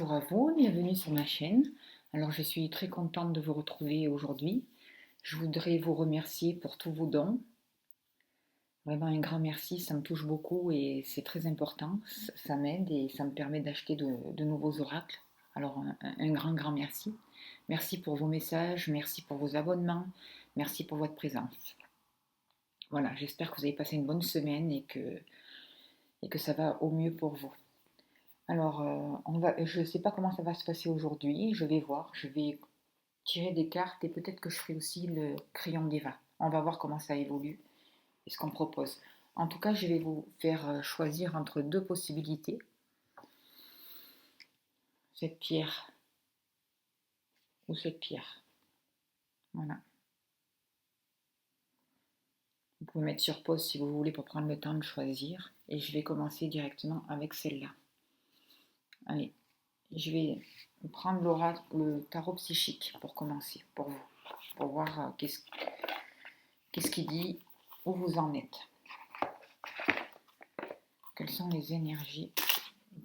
Bonjour à vous, bienvenue sur ma chaîne. Alors je suis très contente de vous retrouver aujourd'hui. Je voudrais vous remercier pour tous vos dons. Vraiment un grand merci, ça me touche beaucoup et c'est très important. Ça m'aide et ça me permet d'acheter de nouveaux oracles. Alors un grand merci. Merci pour vos messages, merci pour vos abonnements, merci pour votre présence. Voilà, j'espère que vous avez passé une bonne semaine et que ça va au mieux pour vous. Alors, je ne sais pas comment ça va se passer aujourd'hui. Je vais voir. Je vais tirer des cartes et peut-être que je ferai aussi le crayon d'Eva. On va voir comment ça évolue et ce qu'on propose. En tout cas, je vais vous faire choisir entre deux possibilités. Cette pierre ou cette pierre. Voilà. Vous pouvez mettre sur pause si vous voulez pour prendre le temps de choisir. Et je vais commencer directement avec celle-là. Allez, je vais prendre le tarot psychique pour commencer, pour vous, pour voir qu'est-ce qu'il dit, où vous en êtes. Quelles sont les énergies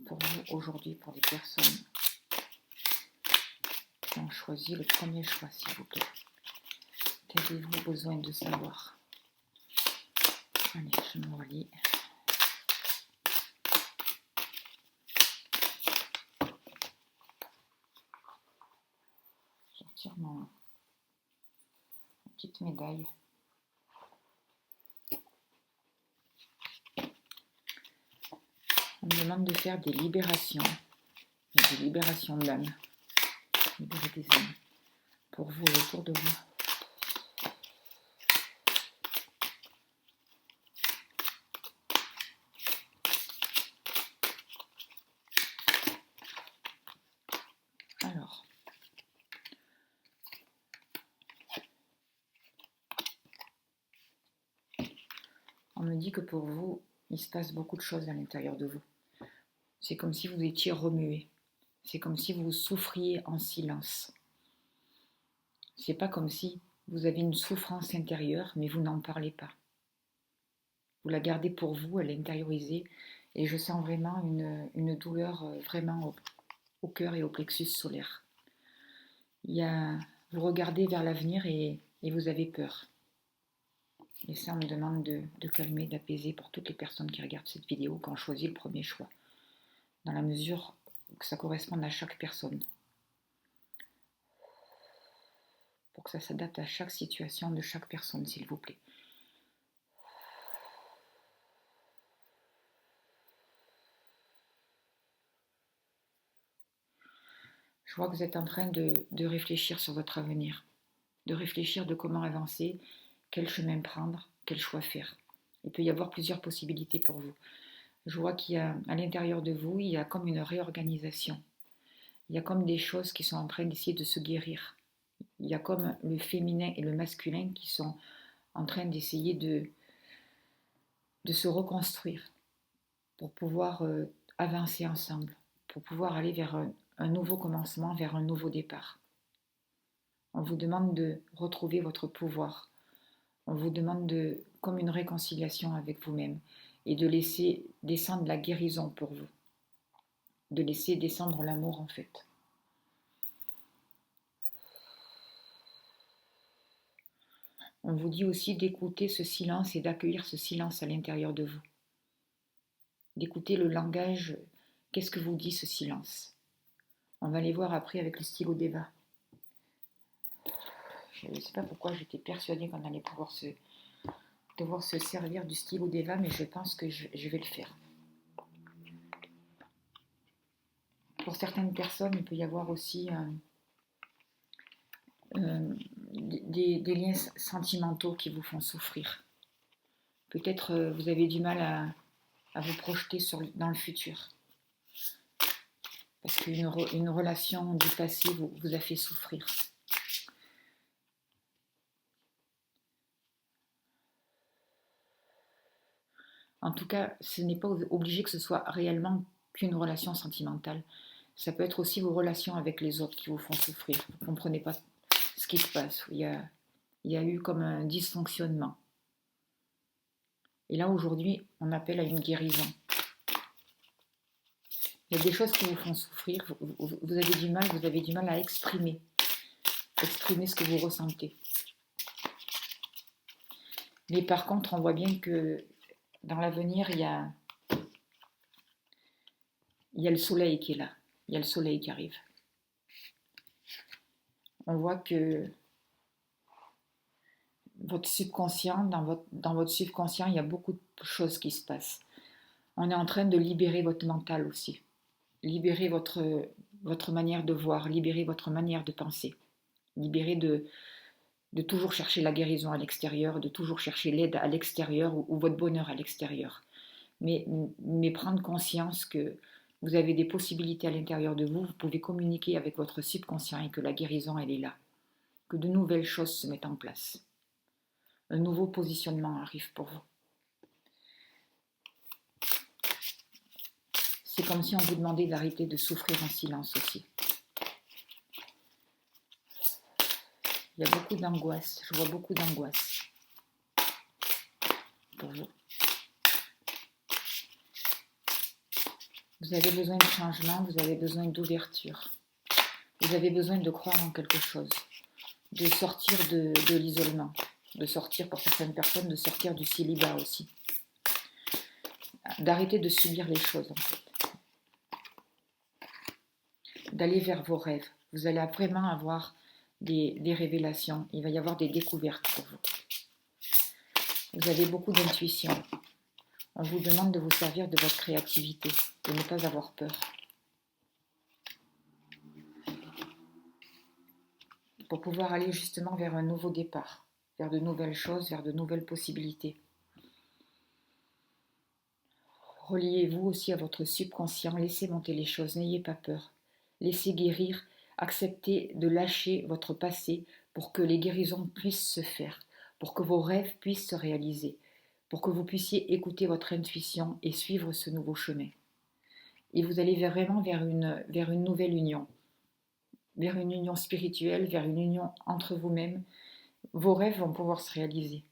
pour vous aujourd'hui, pour les personnes qui ont choisi le premier choix, s'il vous plaît. Qu'avez-vous besoin de savoir? Allez, je me relis. Sortir ma petite médaille. On me demande de faire des libérations d'âme, libérer des âmes, pour vous et autour de vous. Alors, on me dit que pour vous, il se passe beaucoup de choses à l'intérieur de vous. C'est comme si vous étiez remué. C'est comme si vous souffriez en silence. C'est pas comme si vous avez une souffrance intérieure, mais vous n'en parlez pas. Vous la gardez pour vous, elle est intériorisée, et je sens vraiment une douleur vraiment au cœur et au plexus solaire. Vous regardez vers l'avenir et vous avez peur. Et ça, on me demande de calmer, d'apaiser pour toutes les personnes qui regardent cette vidéo, qui ont choisi le premier choix, dans la mesure que ça corresponde à chaque personne. Pour que ça s'adapte à chaque situation de chaque personne, s'il vous plaît. Je vois que vous êtes en train de réfléchir sur votre avenir, de réfléchir de comment avancer, quel chemin prendre, quel choix faire. Il peut y avoir plusieurs possibilités pour vous. Je vois qu'il y a, à l'intérieur de vous, il y a comme une réorganisation. Il y a comme des choses qui sont en train d'essayer de se guérir. Il y a comme le féminin et le masculin qui sont en train d'essayer de se reconstruire pour pouvoir avancer ensemble, pour pouvoir aller vers un nouveau commencement, vers un nouveau départ. On vous demande de retrouver votre pouvoir. On vous demande comme une réconciliation avec vous-même et de laisser descendre la guérison pour vous. De laisser descendre l'amour en fait. On vous dit aussi d'écouter ce silence et d'accueillir ce silence à l'intérieur de vous. D'écouter le langage, qu'est-ce que vous dit ce silence? On va aller voir après avec le stylo d'Eva. Je ne sais pas pourquoi j'étais persuadée qu'on allait devoir se servir du stylo d'Eva, mais je pense que je vais le faire. Pour certaines personnes, il peut y avoir aussi des liens sentimentaux qui vous font souffrir. Peut-être vous avez du mal à vous projeter dans le futur. Parce qu'une relation du passé vous a fait souffrir. En tout cas, ce n'est pas obligé que ce soit réellement qu'une relation sentimentale. Ça peut être aussi vos relations avec les autres qui vous font souffrir. Vous ne comprenez pas ce qui se passe. Il y a eu comme un dysfonctionnement. Et là, aujourd'hui, on appelle à une guérison. Il y a des choses qui vous font souffrir, vous avez du mal à exprimer ce que vous ressentez. Mais par contre, on voit bien que dans l'avenir, il y a le soleil qui est là, il y a le soleil qui arrive. On voit que votre subconscient, dans votre subconscient, il y a beaucoup de choses qui se passent. On est en train de libérer votre mental aussi. Libérer votre manière de voir, libérer votre manière de penser. Libérer de toujours chercher la guérison à l'extérieur, de toujours chercher l'aide à l'extérieur ou votre bonheur à l'extérieur. Mais prendre conscience que vous avez des possibilités à l'intérieur de vous, vous pouvez communiquer avec votre subconscient et que la guérison, elle est là. Que de nouvelles choses se mettent en place. Un nouveau positionnement arrive pour vous. C'est comme si on vous demandait d'arrêter de souffrir en silence aussi. Il y a beaucoup d'angoisse, je vois beaucoup d'angoisse pour vous. Vous avez besoin de changement, vous avez besoin d'ouverture. Vous avez besoin de croire en quelque chose, de sortir de l'isolement, de sortir pour certaines personnes, de sortir du célibat aussi. D'arrêter de subir les choses en fait. D'aller vers vos rêves. Vous allez vraiment avoir des révélations, il va y avoir des découvertes pour vous. Vous avez beaucoup d'intuition. On vous demande de vous servir de votre créativité, de ne pas avoir peur. Pour pouvoir aller justement vers un nouveau départ, vers de nouvelles choses, vers de nouvelles possibilités. Reliez-vous aussi à votre subconscient, laissez monter les choses, n'ayez pas peur. Laissez guérir, acceptez de lâcher votre passé pour que les guérisons puissent se faire, pour que vos rêves puissent se réaliser, pour que vous puissiez écouter votre intuition et suivre ce nouveau chemin. Et vous allez vraiment vers une nouvelle union, vers une union spirituelle, vers une union entre vous-même. Vos rêves vont pouvoir se réaliser.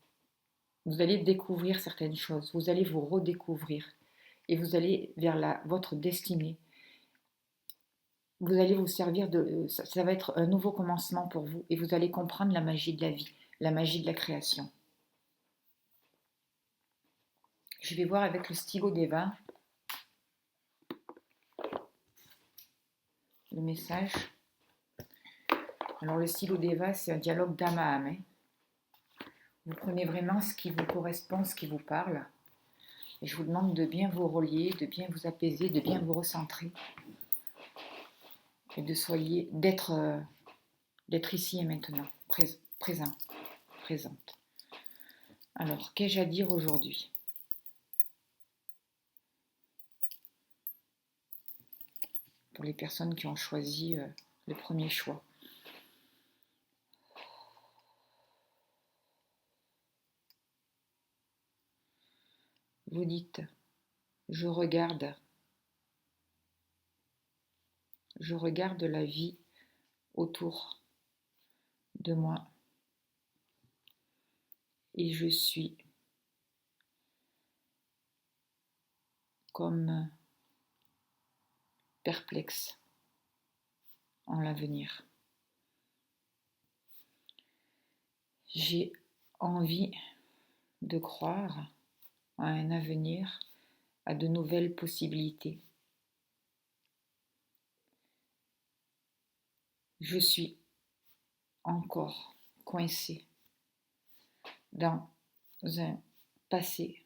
Vous allez découvrir certaines choses, vous allez vous redécouvrir et vous allez vers votre destinée. Vous allez vous servir ça va être un nouveau commencement pour vous et vous allez comprendre la magie de la vie, la magie de la création. Je vais voir avec le stylo d'Eva le message. Alors le stylo d'Eva, c'est un dialogue d'âme à âme. Vous prenez vraiment ce qui vous correspond, ce qui vous parle. Et je vous demande de bien vous relier, de bien vous apaiser, de bien vous recentrer. Et d'être ici et maintenant, présente. Alors, qu'ai-je à dire aujourd'hui? Pour les personnes qui ont choisi le premier choix. Vous dites, je regarde la vie autour de moi et je suis comme perplexe en l'avenir. J'ai envie de croire à un avenir, à de nouvelles possibilités. Je suis encore coincée dans un passé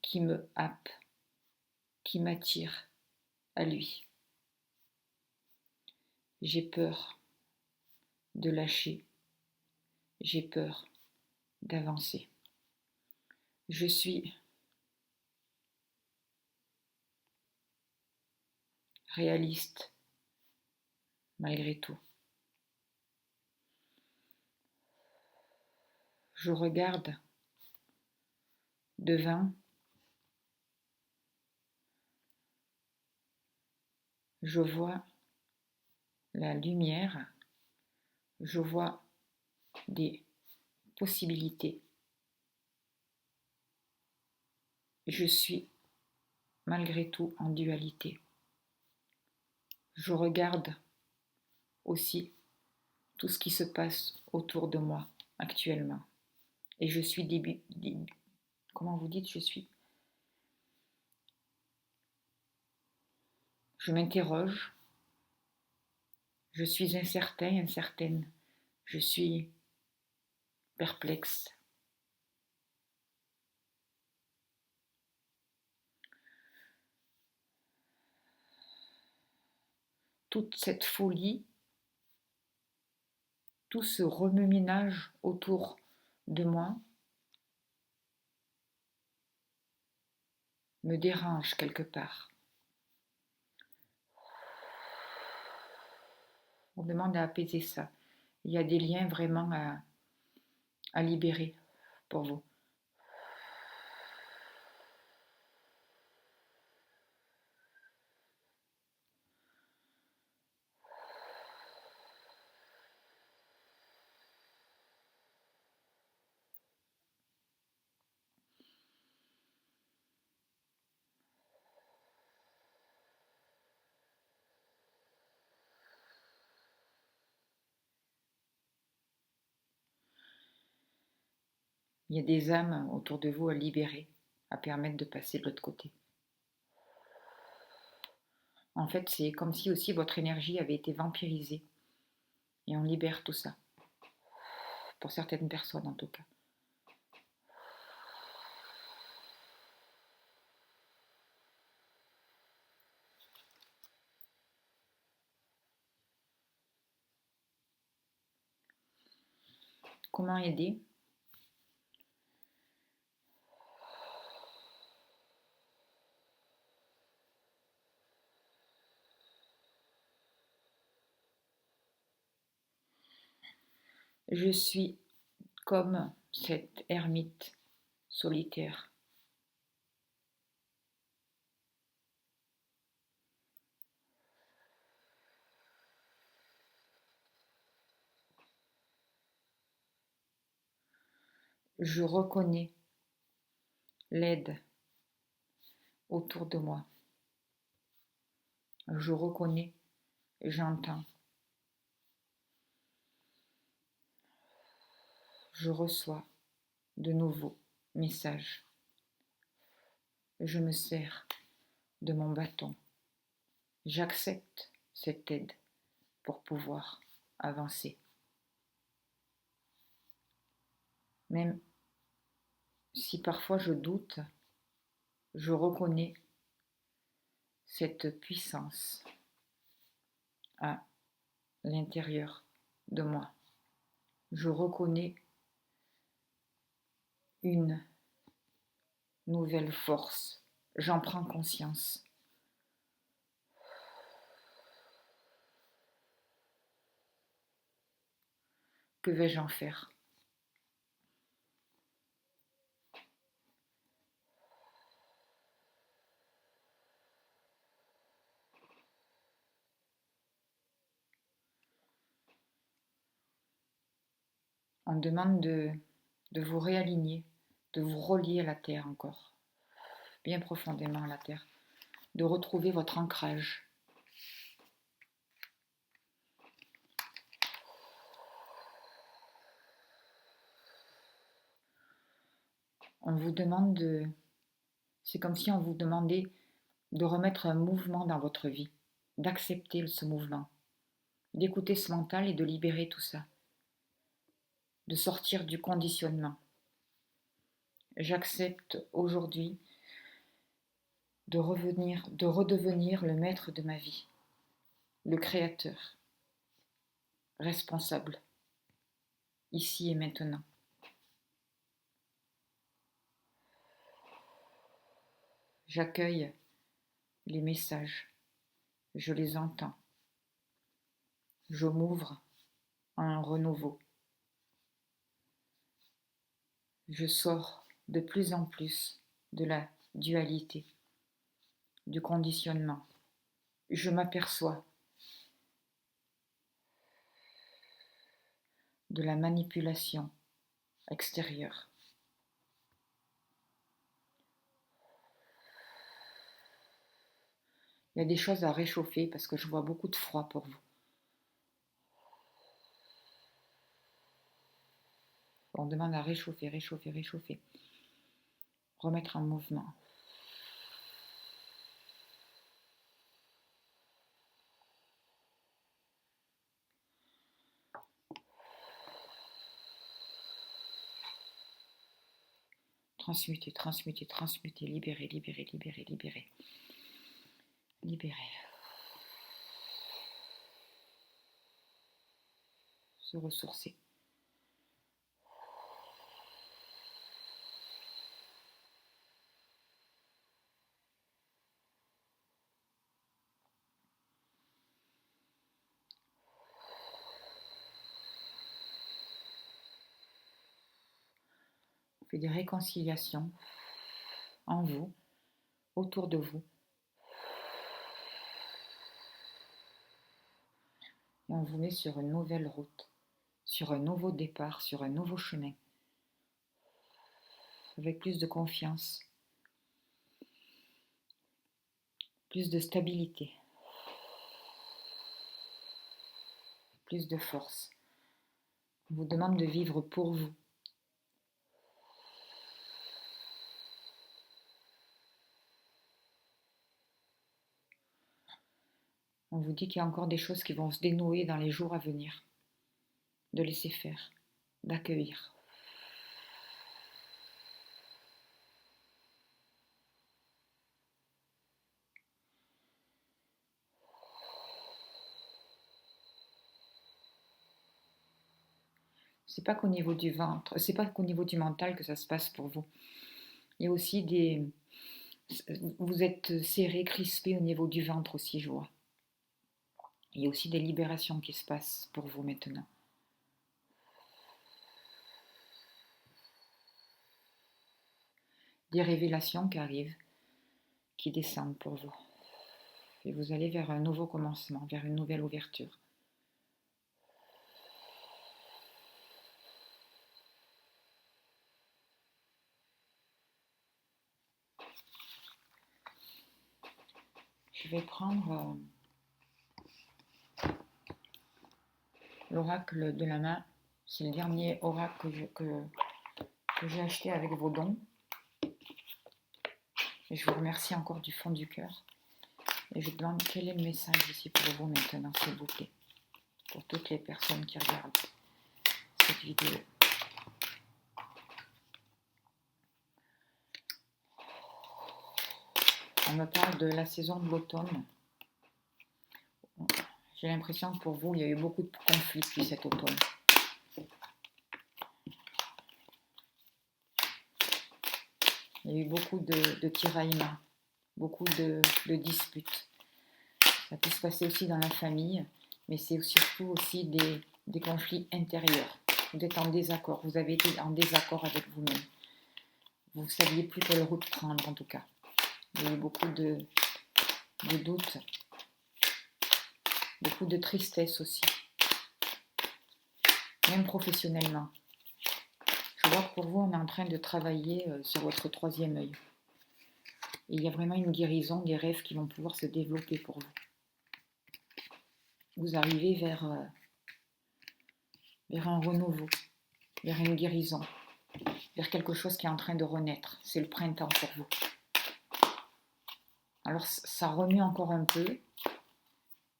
qui me happe, qui m'attire à lui. J'ai peur de lâcher, j'ai peur d'avancer. Je suis réaliste malgré tout. Je regarde devant, je vois la lumière, je vois des possibilités. Je suis malgré tout en dualité. Je regarde aussi tout ce qui se passe autour de moi actuellement. Et je suis comment vous dites je suis? Je m'interroge, je suis incertain, incertaine, je suis perplexe. Toute cette folie, tout ce remue-ménage autour de moi me dérange quelque part. On demande à apaiser ça. Il y a des liens vraiment à libérer pour vous. Il y a des âmes autour de vous à libérer, à permettre de passer de l'autre côté. En fait, c'est comme si aussi votre énergie avait été vampirisée. Et on libère tout ça. Pour certaines personnes en tout cas. Comment aider? Je suis comme cette ermite solitaire. Je reconnais l'aide autour de moi. Je reconnais, j'entends. Je reçois de nouveaux messages. Je me sers de mon bâton. J'accepte cette aide pour pouvoir avancer. Même si parfois je doute, je reconnais cette puissance à l'intérieur de moi. Je reconnais une nouvelle force. J'en prends conscience. Que vais-je en faire? On demande de vous réaligner, de vous relier à la terre encore, bien profondément à la terre, de retrouver votre ancrage. On vous demande de... C'est comme si on vous demandait de remettre un mouvement dans votre vie, d'accepter ce mouvement, d'écouter ce mental et de libérer tout ça, de sortir du conditionnement. J'accepte aujourd'hui de redevenir le maître de ma vie, le créateur, responsable, ici et maintenant. J'accueille les messages, je les entends. Je m'ouvre à un renouveau. Je sors de plus en plus de la dualité, du conditionnement. Je m'aperçois de la manipulation extérieure. Il y a des choses à réchauffer parce que je vois beaucoup de froid pour vous. On demande à réchauffer, réchauffer, réchauffer. Remettre en mouvement. Transmuter, transmuter, transmuter, libérer, libérer, libérer, libérer. Libérer. Se ressourcer. On fait des réconciliations en vous, autour de vous. Et on vous met sur une nouvelle route, sur un nouveau départ, sur un nouveau chemin. Avec plus de confiance, plus de stabilité, plus de force. On vous demande de vivre pour vous. On vous dit qu'il y a encore des choses qui vont se dénouer dans les jours à venir. De laisser faire, d'accueillir. C'est pas qu'au niveau du ventre, c'est pas qu'au niveau du mental que ça se passe pour vous. Il y a aussi des... Vous êtes serré, crispé au niveau du ventre aussi, je vois. Il y a aussi des libérations qui se passent pour vous maintenant. Des révélations qui arrivent, qui descendent pour vous. Et vous allez vers un nouveau commencement, vers une nouvelle ouverture. Je vais prendre l'oracle de la main. C'est le dernier oracle que j'ai acheté avec vos dons. Et je vous remercie encore du fond du cœur. Et je demande quel est le message ici pour vous maintenant, s'il vous plaît. Pour toutes les personnes qui regardent cette vidéo. On me parle de la saison de l'automne. J'ai l'impression que pour vous, il y a eu beaucoup de conflits depuis cet automne. Il y a eu beaucoup de tiraillements, beaucoup de disputes. Ça peut se passer aussi dans la famille, mais c'est surtout aussi des conflits intérieurs. Vous êtes en désaccord, vous avez été en désaccord avec vous-même. Vous ne saviez plus quelle route prendre en tout cas. Il y a eu beaucoup de doutes, beaucoup de tristesse aussi, même professionnellement. Je vois que pour vous, on est en train de travailler sur votre troisième œil. Et il y a vraiment une guérison, des rêves qui vont pouvoir se développer pour vous. Vous arrivez vers un renouveau, vers une guérison, vers quelque chose qui est en train de renaître. C'est le printemps pour vous. Alors ça remue encore un peu,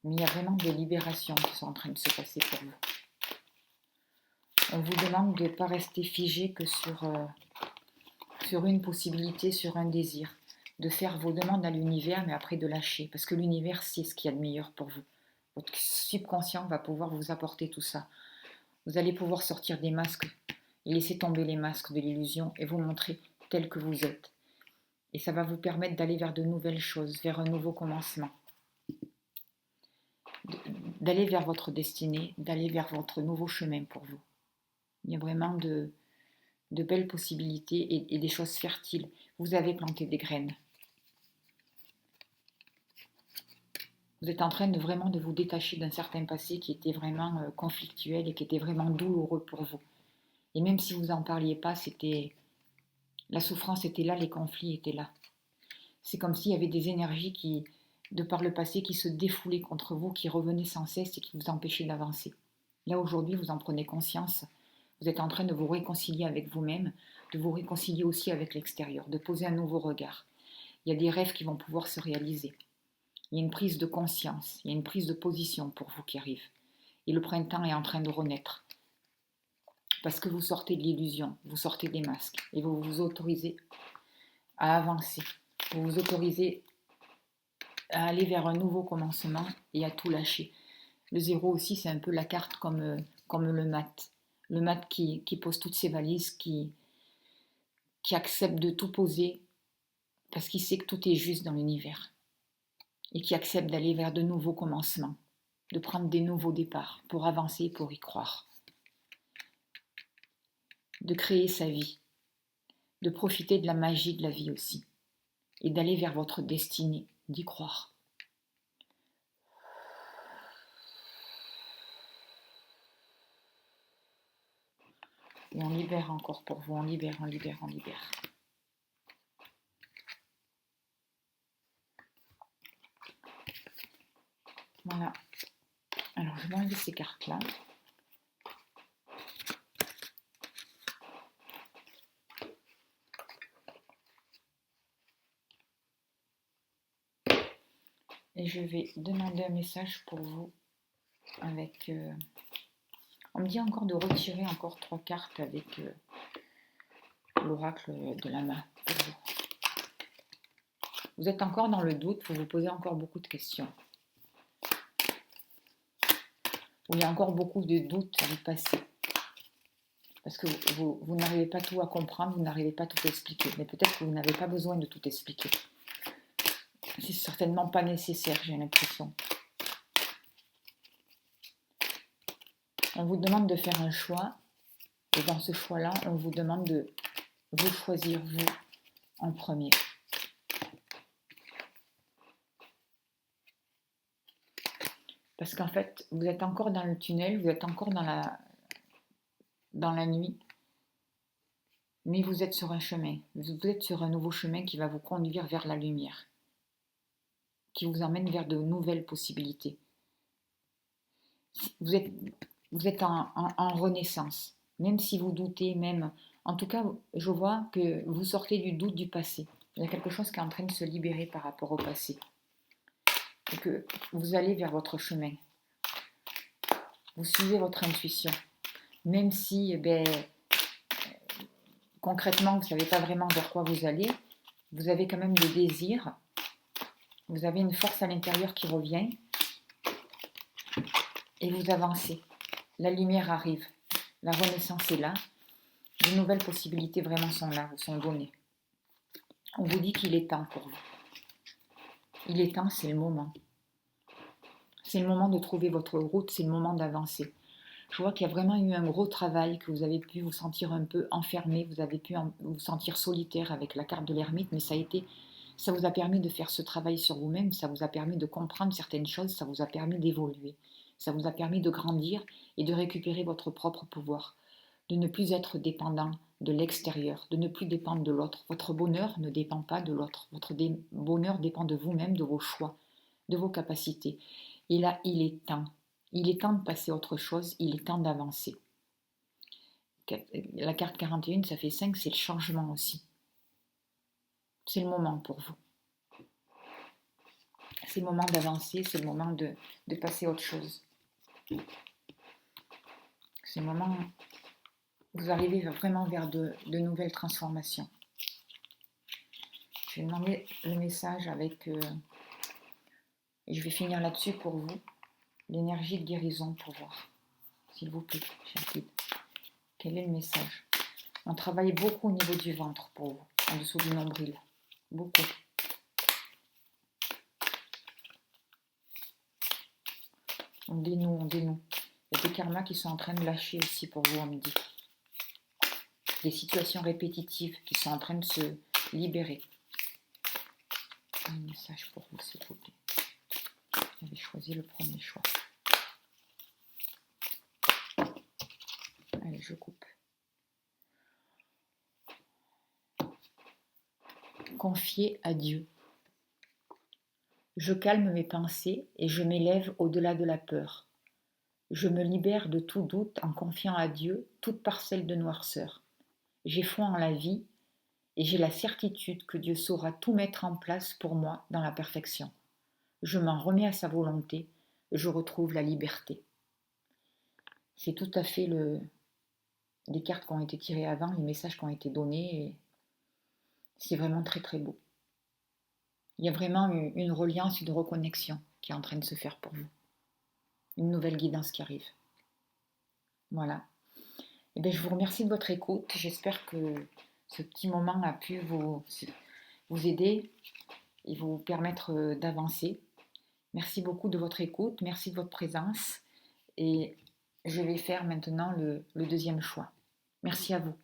mais il y a vraiment des libérations qui sont en train de se passer pour vous. On vous demande de ne pas rester figé que sur une possibilité, sur un désir, de faire vos demandes à l'univers, mais après de lâcher, parce que l'univers sait ce qu'il y a de meilleur pour vous. Votre subconscient va pouvoir vous apporter tout ça. Vous allez pouvoir sortir des masques et laisser tomber les masques de l'illusion et vous montrer tel que vous êtes. Et ça va vous permettre d'aller vers de nouvelles choses, vers un nouveau commencement. D'aller vers votre destinée, d'aller vers votre nouveau chemin pour vous. Il y a vraiment de belles possibilités et des choses fertiles. Vous avez planté des graines. Vous êtes en train de vraiment de vous détacher d'un certain passé qui était vraiment conflictuel et qui était vraiment douloureux pour vous. Et même si vous n'en parliez pas, la souffrance était là, les conflits étaient là. C'est comme s'il y avait des énergies qui de par le passé qui se défoulaient contre vous, qui revenaient sans cesse et qui vous empêchaient d'avancer. Là, aujourd'hui, vous en prenez conscience. Vous êtes en train de vous réconcilier avec vous-même, de vous réconcilier aussi avec l'extérieur, de poser un nouveau regard. Il y a des rêves qui vont pouvoir se réaliser. Il y a une prise de conscience, il y a une prise de position pour vous qui arrive. Et le printemps est en train de renaître. Parce que vous sortez de l'illusion, vous sortez des masques et vous vous autorisez à avancer. Vous vous autorisez à aller vers un nouveau commencement et à tout lâcher. Le zéro aussi, c'est un peu la carte comme le mat. Le mat qui pose toutes ses valises, qui accepte de tout poser parce qu'il sait que tout est juste dans l'univers. Et qui accepte d'aller vers de nouveaux commencements, de prendre des nouveaux départs pour avancer, pour y croire. De créer sa vie, de profiter de la magie de la vie aussi, et d'aller vers votre destinée, d'y croire. Et on libère encore pour vous, on libère, on libère, on libère. Voilà. Alors, je vais enlever ces cartes-là. Et je vais demander un message pour vous avec... on me dit encore de retirer encore 3 cartes avec l'oracle de la main pour vous. Vous êtes encore dans le doute, vous vous posez encore beaucoup de questions. Il y a encore beaucoup de doutes à vous passer. Parce que vous n'arrivez pas tout à comprendre, vous n'arrivez pas tout à expliquer. Mais peut-être que vous n'avez pas besoin de tout expliquer. C'est certainement pas nécessaire, j'ai l'impression. On vous demande de faire un choix. Et dans ce choix-là, on vous demande de vous choisir, vous, en premier. Parce qu'en fait, vous êtes encore dans le tunnel, vous êtes encore dans la nuit. Mais vous êtes sur un chemin. Vous êtes sur un nouveau chemin qui va vous conduire vers la lumière. Qui vous emmène vers de nouvelles possibilités. Vous êtes en renaissance. Même si vous doutez, même... En tout cas, je vois que vous sortez du doute du passé. Il y a quelque chose qui est en train de se libérer par rapport au passé. Et que vous allez vers votre chemin. Vous suivez votre intuition. Même si, concrètement, vous ne savez pas vraiment vers quoi vous allez, vous avez quand même des désirs. Vous avez une force à l'intérieur qui revient. Et vous avancez. La lumière arrive. La renaissance est là. De nouvelles possibilités vraiment sont là, vous sont données. On vous dit qu'il est temps pour vous. Il est temps, c'est le moment. C'est le moment de trouver votre route, c'est le moment d'avancer. Je vois qu'il y a vraiment eu un gros travail, que vous avez pu vous sentir un peu enfermé, vous avez pu vous sentir solitaire avec la carte de l'ermite, mais ça vous a permis de faire ce travail sur vous-même, ça vous a permis de comprendre certaines choses, ça vous a permis d'évoluer, ça vous a permis de grandir et de récupérer votre propre pouvoir, de ne plus être dépendant de l'extérieur, de ne plus dépendre de l'autre. Votre bonheur ne dépend pas de l'autre, votre bonheur dépend de vous-même, de vos choix, de vos capacités. Et là, il est temps. Il est temps de passer à autre chose, il est temps d'avancer. La carte 41, ça fait 5, c'est le changement aussi. C'est le moment pour vous. C'est le moment d'avancer, c'est le moment de passer à autre chose. C'est le moment où vous arrivez vraiment vers de nouvelles transformations. Je vais demander le message avec... et je vais finir là-dessus pour vous. L'énergie de guérison pour voir. S'il vous plaît, cher guide. Quel est le message? On travaille beaucoup au niveau du ventre pour vous, en dessous du nombril. Beaucoup. On dénoue, on dénoue. Il y a des karmas qui sont en train de lâcher aussi pour vous, on me dit. Des situations répétitives qui sont en train de se libérer. Un message pour vous, s'il vous plaît. J'avais choisi le premier choix. Allez, je coupe. Confiez à Dieu. Je calme mes pensées et je m'élève au-delà de la peur. Je me libère de tout doute en confiant à Dieu toute parcelle de noirceur. J'ai foi en la vie et j'ai la certitude que Dieu saura tout mettre en place pour moi dans la perfection. Je m'en remets à sa volonté, je retrouve la liberté. C'est tout à fait les cartes qui ont été tirées avant, les messages qui ont été donnés, et c'est vraiment très très beau. Il y a vraiment une reliance, une reconnexion qui est en train de se faire pour vous. Une nouvelle guidance qui arrive. Voilà. Et bien, je vous remercie de votre écoute. J'espère que ce petit moment a pu vous aider et vous permettre d'avancer. Merci beaucoup de votre écoute, merci de votre présence. Et je vais faire maintenant le deuxième choix. Merci à vous.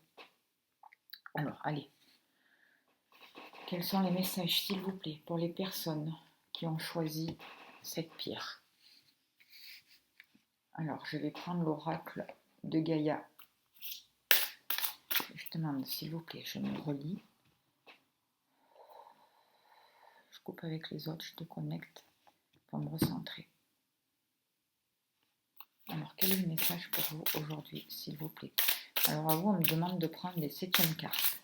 Alors, allez. Quels sont les messages, s'il vous plaît, pour les personnes qui ont choisi cette pierre? Alors, je vais prendre l'oracle de Gaïa. Je demande, s'il vous plaît, je me relis. Je coupe avec les autres, je déconnecte pour me recentrer. Alors, quel est le message pour vous aujourd'hui, s'il vous plaît? Alors, à vous, on me demande de prendre les 7e cartes.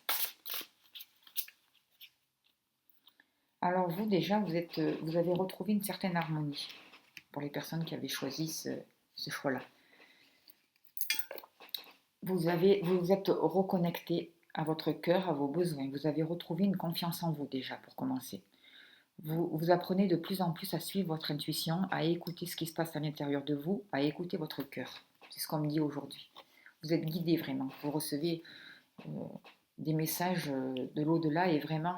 Alors, vous, déjà, vous avez retrouvé une certaine harmonie pour les personnes qui avaient choisi ce choix-là. Vous êtes reconnecté à votre cœur, à vos besoins. Vous avez retrouvé une confiance en vous, déjà, pour commencer. Vous apprenez de plus en plus à suivre votre intuition, à écouter ce qui se passe à l'intérieur de vous, à écouter votre cœur. C'est ce qu'on me dit aujourd'hui. Vous êtes guidé vraiment. Vous recevez des messages de l'au-delà et vraiment,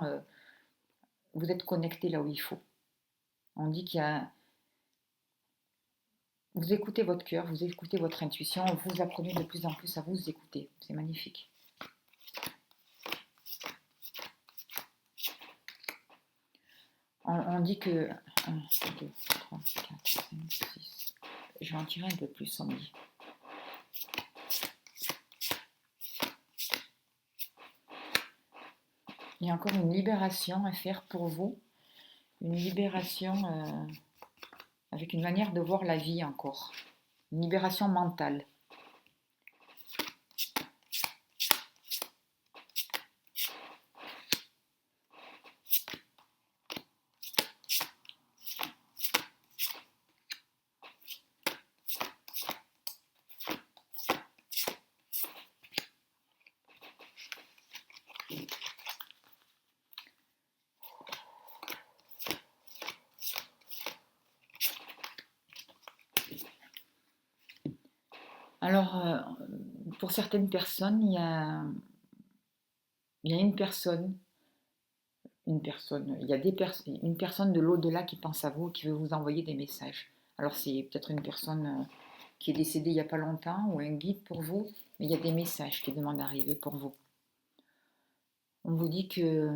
vous êtes connecté là où il faut. On dit qu'il y a... Vous écoutez votre cœur, vous écoutez votre intuition, vous apprenez de plus en plus à vous écouter. C'est magnifique. On dit que... 1, 2, 3, 4, 5, 6... Je vais en tirer un peu plus, on dit. Il y a encore une libération à faire pour vous. Une libération avec une manière de voir la vie encore. Une libération mentale. Alors, pour certaines personnes, il y a il y a une personne de l'au-delà qui pense à vous, qui veut vous envoyer des messages. Alors, c'est peut-être une personne qui est décédée il n'y a pas longtemps ou un guide pour vous, mais il y a des messages qui demandent d'arriver pour vous. On vous dit qu'il y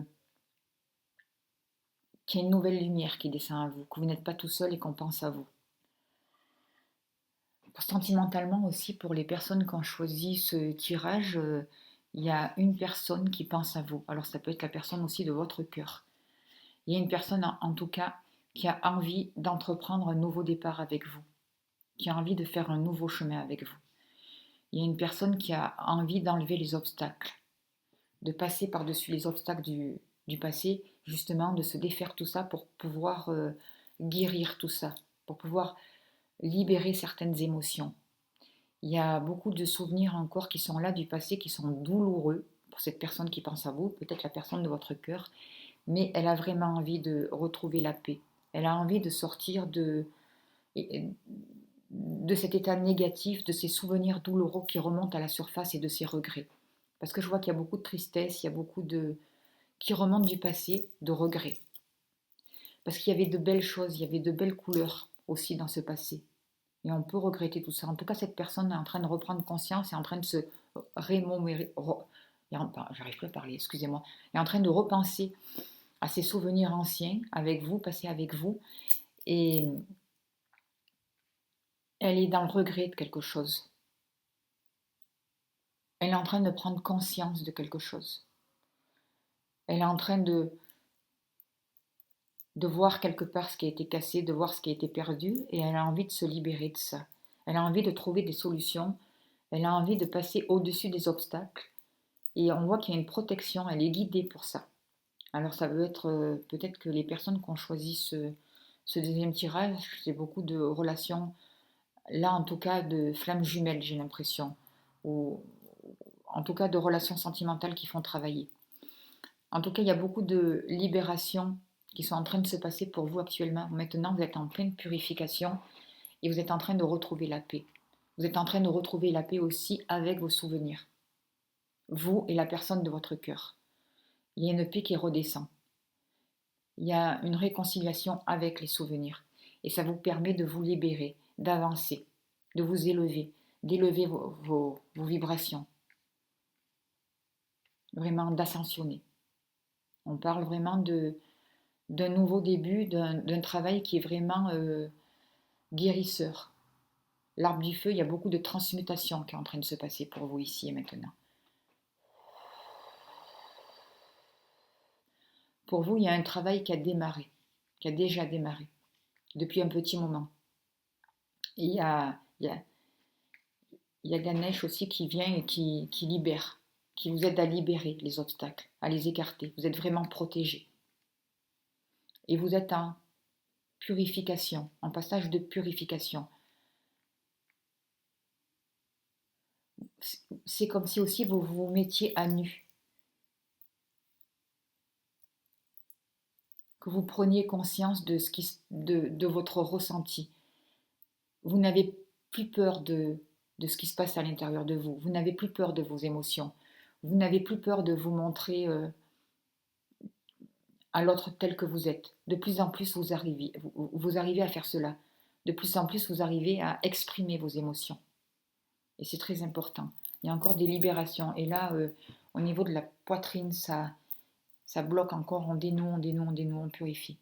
a une nouvelle lumière qui descend à vous, que vous n'êtes pas tout seul et qu'on pense à vous. Sentimentalement aussi, pour les personnes qui ont choisi ce tirage, il y a une personne qui pense à vous. Alors ça peut être la personne aussi de votre cœur. Il y a une personne en tout cas qui a envie d'entreprendre un nouveau départ avec vous, qui a envie de faire un nouveau chemin avec vous. Il y a une personne qui a envie d'enlever les obstacles, de passer par-dessus les obstacles du passé, justement de se défaire tout ça pour pouvoir guérir tout ça, pour pouvoir libérer certaines émotions. Il y a beaucoup de souvenirs encore qui sont là du passé, qui sont douloureux pour cette personne qui pense à vous, peut-être la personne de votre cœur, mais elle a vraiment envie de retrouver la paix. Elle a envie de sortir de cet état négatif, de ces souvenirs douloureux qui remontent à la surface et de ses regrets. Parce que je vois qu'il y a beaucoup de tristesse, il y a beaucoup de... qui remontent du passé, de regrets. Parce qu'il y avait de belles choses, il y avait de belles couleurs aussi dans ce passé. Et on peut regretter tout ça. En tout cas, cette personne est en train de reprendre conscience, est en train de se j'arrive plus à parler, excusez-moi, est en train de repenser à ses souvenirs anciens avec vous, passés avec vous, et elle est dans le regret de quelque chose. Elle est en train de prendre conscience de quelque chose. Elle est en train de de voir quelque part ce qui a été cassé, de voir ce qui a été perdu, et elle a envie de se libérer de ça. Elle a envie de trouver des solutions, elle a envie de passer au-dessus des obstacles, et on voit qu'il y a une protection, elle est guidée pour ça. Alors ça veut être peut-être que les personnes qui ont choisi ce deuxième tirage, c'est beaucoup de relations, là en tout cas de flammes jumelles, j'ai l'impression, ou en tout cas de relations sentimentales qui font travailler. En tout cas, il y a beaucoup de libérations qui sont en train de se passer pour vous actuellement. Maintenant, vous êtes en pleine purification et vous êtes en train de retrouver la paix. Vous êtes en train de retrouver la paix aussi avec vos souvenirs. Vous et la personne de votre cœur. Il y a une paix qui redescend. Il y a une réconciliation avec les souvenirs. Et ça vous permet de vous libérer, d'avancer, de vous élever, d'élever vos vibrations. Vraiment d'ascensionner. On parle vraiment d'un nouveau début, d'un travail qui est vraiment guérisseur. L'arbre du feu, il y a beaucoup de transmutation qui est en train de se passer pour vous ici et maintenant. Pour vous, il y a un travail qui a démarré, qui a déjà démarré, depuis un petit moment. Et il y a Ganesh aussi qui vient et qui libère, qui vous aide à libérer les obstacles, à les écarter. Vous êtes vraiment protégé. Et vous êtes en purification, en passage de purification. C'est comme si aussi vous vous mettiez à nu, que vous preniez conscience de votre ressenti. Vous n'avez plus peur de ce qui se passe à l'intérieur de vous. Vous n'avez plus peur de vos émotions. Vous n'avez plus peur de vous montrer à l'autre tel que vous êtes. De plus en plus, vous arrivez à faire cela. De plus en plus, vous arrivez à exprimer vos émotions. Et c'est très important. Il y a encore des libérations. Et là, au niveau de la poitrine, ça bloque encore. On dénoue, on dénoue, on dénoue, on purifie.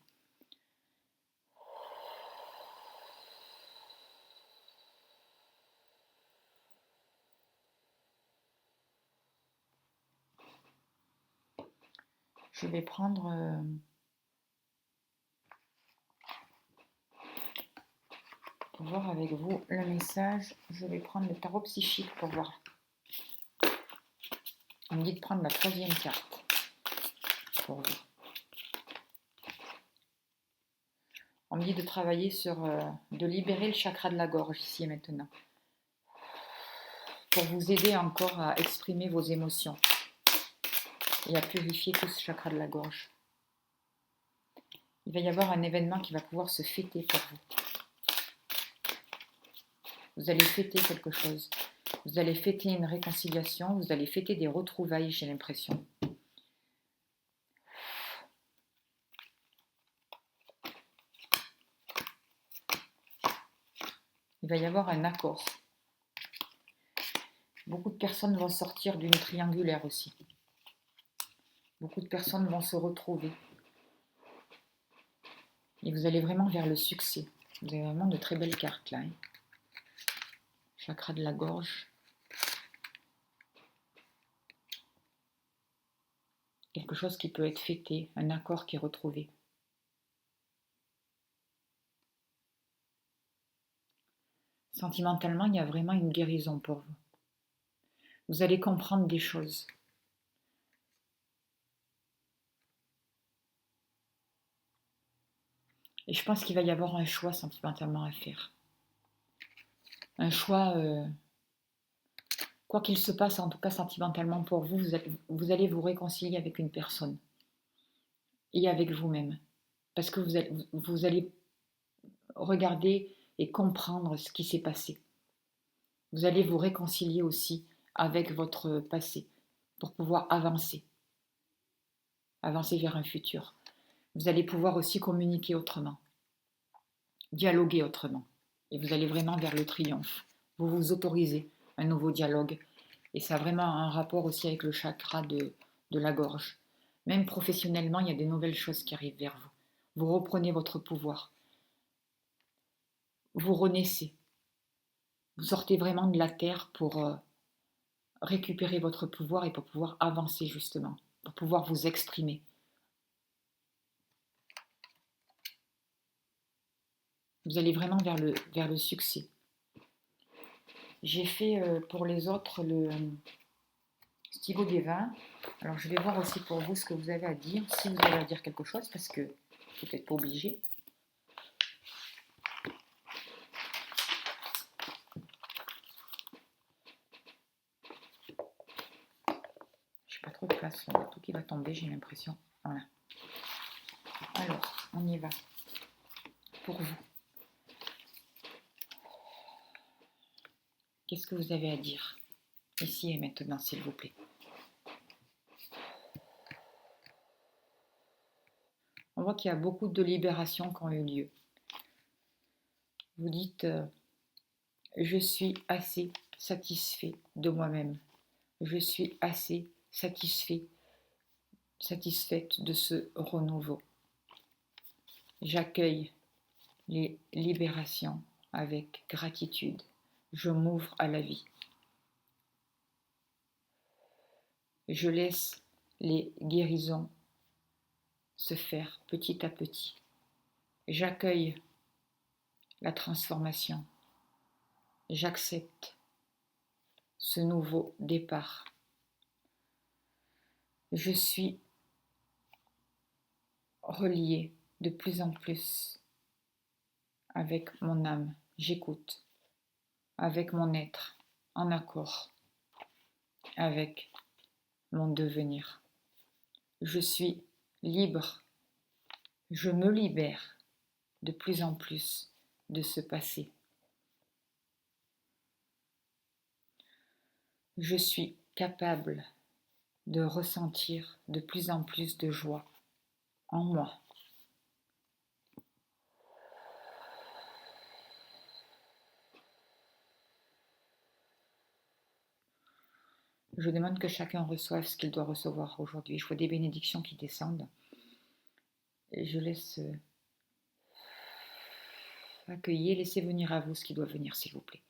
Je vais prendre... pour voir avec vous le message, je vais prendre le tarot psychique pour voir. On me dit de prendre la 3e carte pour vous. On me dit de travailler sur, de libérer le chakra de la gorge ici et maintenant. Pour vous aider encore à exprimer vos émotions et à purifier tout ce chakra de la gorge. Il va y avoir un événement qui va pouvoir se fêter pour vous. Vous allez fêter quelque chose. Vous allez fêter une réconciliation. Vous allez fêter des retrouvailles, j'ai l'impression. Il va y avoir un accord. Beaucoup de personnes vont sortir d'une triangulaire aussi. Beaucoup de personnes vont se retrouver. Et vous allez vraiment vers le succès. Vous avez vraiment de très belles cartes là. Chakra de la gorge. Quelque chose qui peut être fêté, un accord qui est retrouvé. Sentimentalement, il y a vraiment une guérison pour vous. Vous allez comprendre des choses. Et je pense qu'il va y avoir un choix sentimentalement à faire. Un choix, quoi qu'il se passe, en tout cas sentimentalement pour vous, vous allez vous réconcilier avec une personne et avec vous-même. Parce que vous allez regarder et comprendre ce qui s'est passé. Vous allez vous réconcilier aussi avec votre passé pour pouvoir avancer vers un futur. Vous allez pouvoir aussi communiquer autrement, dialoguer autrement. Et vous allez vraiment vers le triomphe. Vous vous autorisez un nouveau dialogue. Et ça a vraiment un rapport aussi avec le chakra de la gorge. Même professionnellement, il y a des nouvelles choses qui arrivent vers vous. Vous reprenez votre pouvoir. Vous renaissez. Vous sortez vraiment de la terre pour récupérer votre pouvoir et pour pouvoir avancer justement, pour pouvoir vous exprimer. Vous allez vraiment vers le succès. J'ai fait pour les autres le stylo des vins. Alors je vais voir aussi pour vous ce que vous avez à dire, si vous avez à dire quelque chose, parce que vous n'êtes peut-être pas obligé. J'ai pas trop de place, il y a tout qui va tomber, j'ai l'impression. Voilà. Alors, on y va. Pour vous. Qu'est-ce que vous avez à dire ici et maintenant, s'il vous plaît? On voit qu'il y a beaucoup de libérations qui ont eu lieu. Vous dites, je suis assez satisfait de moi-même. Je suis assez satisfaite de ce renouveau. J'accueille les libérations avec gratitude. Je m'ouvre à la vie. Je laisse les guérisons se faire petit à petit. J'accueille la transformation. J'accepte ce nouveau départ. Je suis reliée de plus en plus avec mon âme. J'écoute avec mon être en accord avec mon devenir. Je suis libre. Je me libère de plus en plus de ce passé. Je suis capable de ressentir de plus en plus de joie en moi. Je demande que chacun reçoive ce qu'il doit recevoir aujourd'hui. Je vois des bénédictions qui descendent. Et je laisse accueillir, laissez venir à vous ce qui doit venir, s'il vous plaît.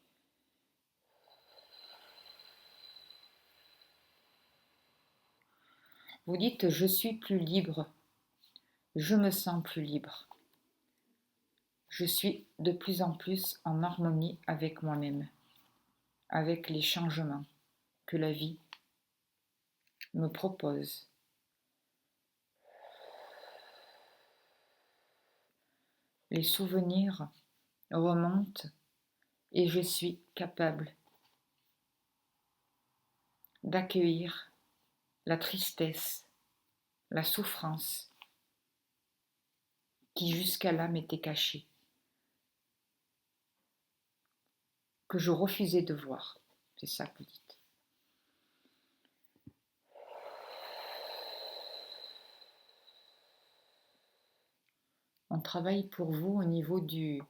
Vous dites, je suis plus libre. Je me sens plus libre. Je suis de plus en plus en harmonie avec moi-même, avec les changements que la vie me propose. Les souvenirs remontent et je suis capable d'accueillir la tristesse, la souffrance qui jusqu'à là m'était cachée, que je refusais de voir. C'est ça que vous dites. On travaille pour vous au niveau du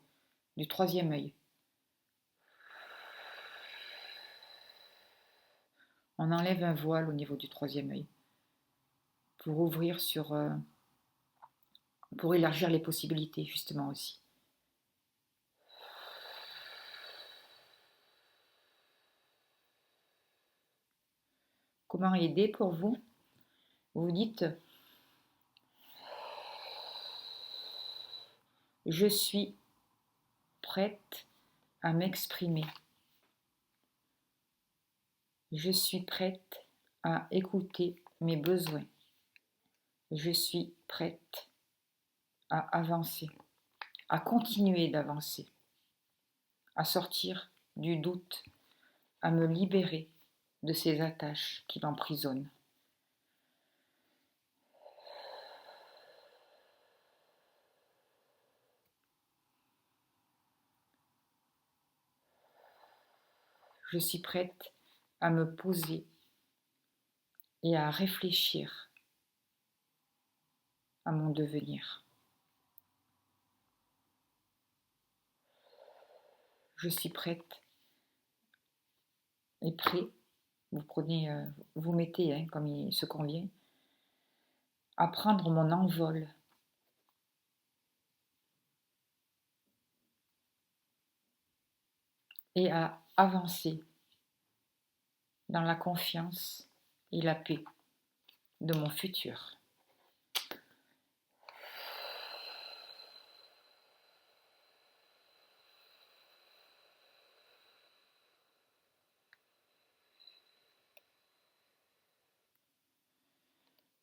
troisième œil. On enlève un voile au niveau du troisième œil pour ouvrir pour élargir les possibilités justement aussi. Comment aider pour vous? Vous dites, je suis prête à m'exprimer. Je suis prête à écouter mes besoins. Je suis prête à avancer, à continuer d'avancer, à sortir du doute, à me libérer de ces attaches qui m'emprisonnent. Je suis prête à me poser et à réfléchir à mon devenir. Je suis prête et prêt, vous mettez comme il se convient, à prendre mon envol et à avancer dans la confiance et la paix de mon futur.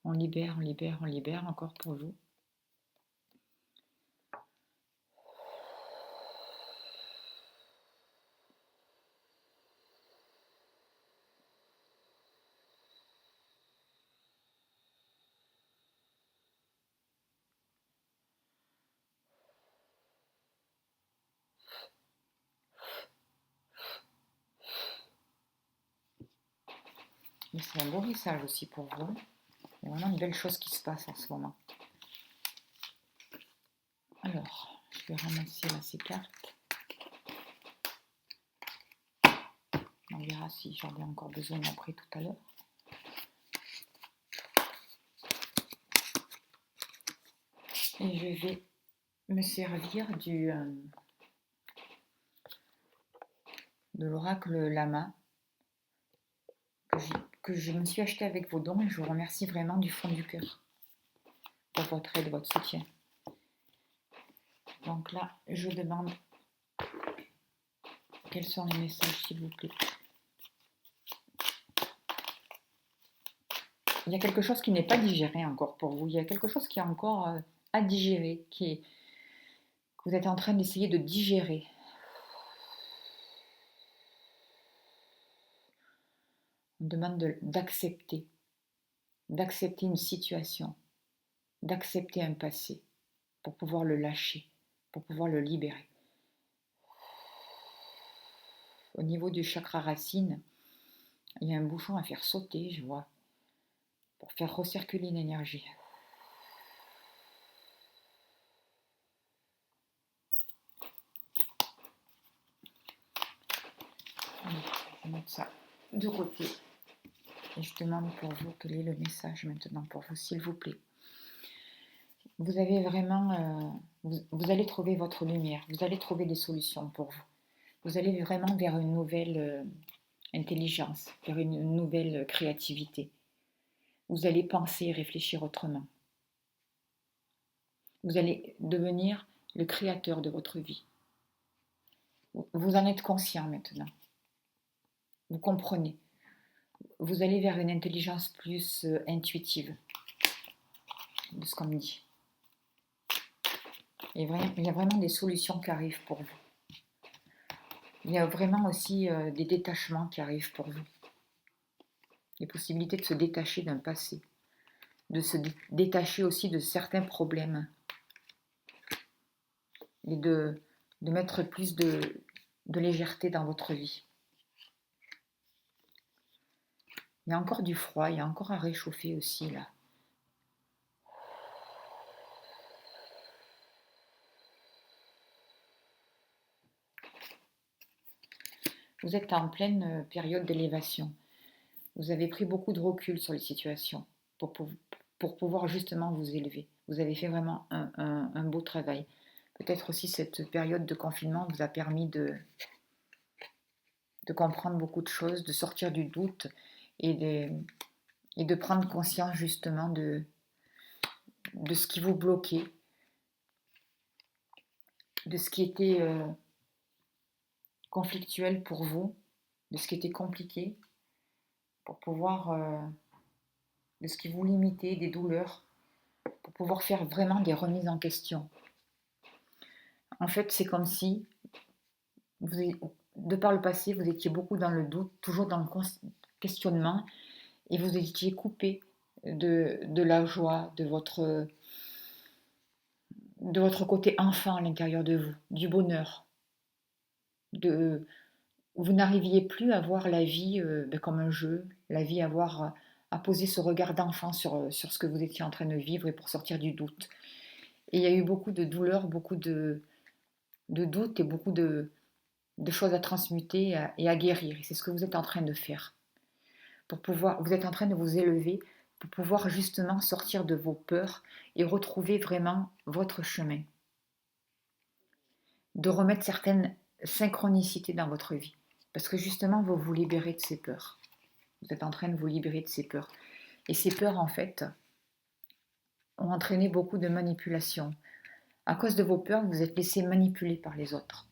On libère, on libère, on libère encore pour vous. Mais c'est un beau message aussi pour vous. Il y a vraiment une belle chose qui se passe en ce moment. Alors, je vais ramasser là ces cartes. On verra si j'en ai encore besoin après tout à l'heure. Et je vais me servir de l'oracle Lama que je me suis acheté avec vos dons et je vous remercie vraiment du fond du cœur pour votre aide, votre soutien. Donc là, je demande quels sont les messages, s'il vous plaît. Il y a quelque chose qui n'est pas digéré encore pour vous. Il y a quelque chose qui est encore à digérer, que vous êtes en train d'essayer de digérer. On demande d'accepter une situation, d'accepter un passé pour pouvoir le lâcher, pour pouvoir le libérer. Au niveau du chakra racine, il y a un bouchon à faire sauter, je vois, pour faire recirculer une énergie. Allez, je vais mettre ça de côté. Et je demande pour vous quel est le message maintenant pour vous, s'il vous plaît. Vous avez vraiment, vous allez trouver votre lumière, vous allez trouver des solutions pour vous. Vous allez vraiment vers une nouvelle intelligence, vers une nouvelle créativité. Vous allez penser et réfléchir autrement. Vous allez devenir le créateur de votre vie. Vous en êtes conscient maintenant. Vous comprenez. Vous allez vers une intelligence plus intuitive de ce qu'on me dit. Il y a vraiment des solutions qui arrivent pour vous. Il y a vraiment aussi des détachements qui arrivent pour vous. Les possibilités de se détacher d'un passé, de se détacher aussi de certains problèmes et de mettre plus de légèreté dans votre vie. Il y a encore du froid, il y a encore à réchauffer aussi là. Vous êtes en pleine période d'élévation. Vous avez pris beaucoup de recul sur les situations pour pouvoir justement vous élever. Vous avez fait vraiment un beau travail. Peut-être aussi cette période de confinement vous a permis de comprendre beaucoup de choses, de sortir du doute et de prendre conscience justement de ce qui vous bloquait, de ce qui était conflictuel pour vous, de ce qui était compliqué, pour pouvoir, de ce qui vous limitait, des douleurs, pour pouvoir faire vraiment des remises en question. En fait, c'est comme si, de par le passé, vous étiez beaucoup dans le doute, toujours dans le questionnement, et vous étiez coupé de la joie, de votre côté enfant à l'intérieur de vous, du bonheur. Vous n'arriviez plus à voir la vie comme un jeu, la vie à poser ce regard d'enfant sur ce que vous étiez en train de vivre et pour sortir du doute. Et il y a eu beaucoup de douleurs, beaucoup de doutes et beaucoup de choses à transmuter et à guérir. Et c'est ce que vous êtes en train de faire. Vous êtes en train de vous élever pour pouvoir justement sortir de vos peurs et retrouver vraiment votre chemin. De remettre certaines synchronicités dans votre vie. Parce que justement, vous vous libérez de ces peurs. Vous êtes en train de vous libérer de ces peurs. Et ces peurs, en fait, ont entraîné beaucoup de manipulation. À cause de vos peurs, vous êtes laissé manipuler par les autres.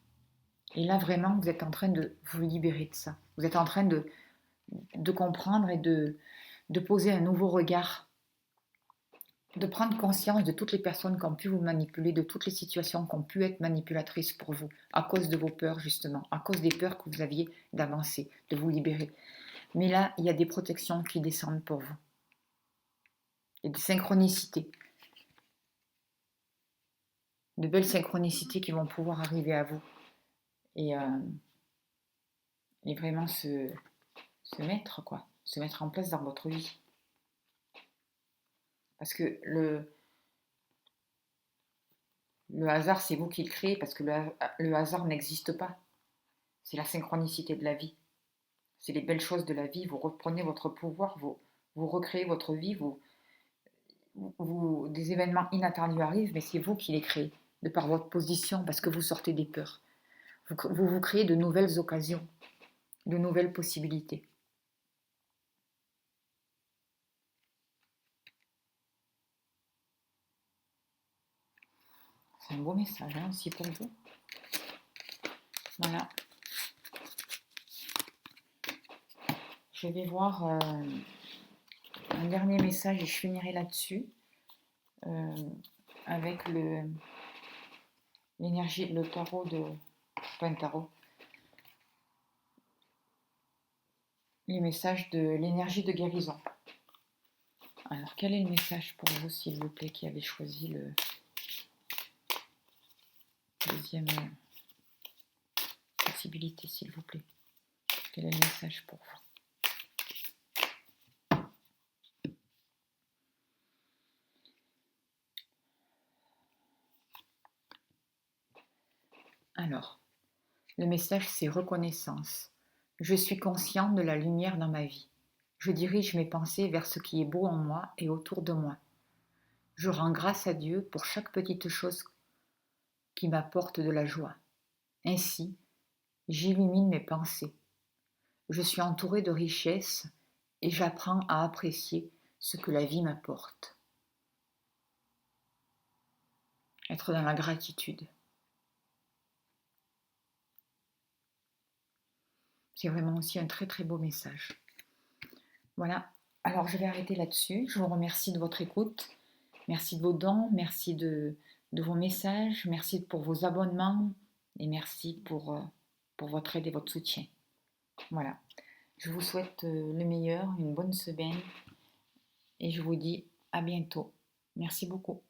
Et là, vraiment, vous êtes en train de vous libérer de ça. Vous êtes en train de comprendre et de poser un nouveau regard de prendre conscience de toutes les personnes qui ont pu vous manipuler, de toutes les situations qui ont pu être manipulatrices pour vous, à cause de vos peurs justement, à cause des peurs que vous aviez d'avancer, de vous libérer. Mais là, il y a des protections qui descendent pour vous. Il y a des synchronicités, de belles synchronicités qui vont pouvoir arriver à vous et, et vraiment se mettre, quoi, se mettre en place dans votre vie. Parce que le hasard, c'est vous qui le créez, parce que le hasard n'existe pas. C'est la synchronicité de la vie. C'est les belles choses de la vie. Vous reprenez votre pouvoir, vous recréez votre vie, des événements inattendus arrivent, mais c'est vous qui les créez, de par votre position, parce que vous sortez des peurs. Vous créez de nouvelles occasions, de nouvelles possibilités. C'est un beau message hein, aussi pour vous. Voilà. Je vais voir un dernier message et je finirai là-dessus avec l'énergie, le tarot de... Pas un tarot. Les messages de l'énergie de guérison. Alors, quel est le message pour vous, s'il vous plaît, qui avez choisi le deuxième possibilité, s'il vous plaît? Quel est le message pour vous? Alors, le message, c'est reconnaissance. Je suis conscient de la lumière dans ma vie. Je dirige mes pensées vers ce qui est beau en moi et autour de moi. Je rends grâce à Dieu pour chaque petite chose qui m'apporte de la joie. Ainsi, j'illumine mes pensées. Je suis entourée de richesses et j'apprends à apprécier ce que la vie m'apporte. Être dans la gratitude. C'est vraiment aussi un très très beau message. Voilà, alors je vais arrêter là-dessus. Je vous remercie de votre écoute. Merci de vos dons, merci de vos messages, merci pour vos abonnements et merci pour votre aide et votre soutien. Voilà, je vous souhaite le meilleur, une bonne semaine et je vous dis à bientôt. Merci beaucoup.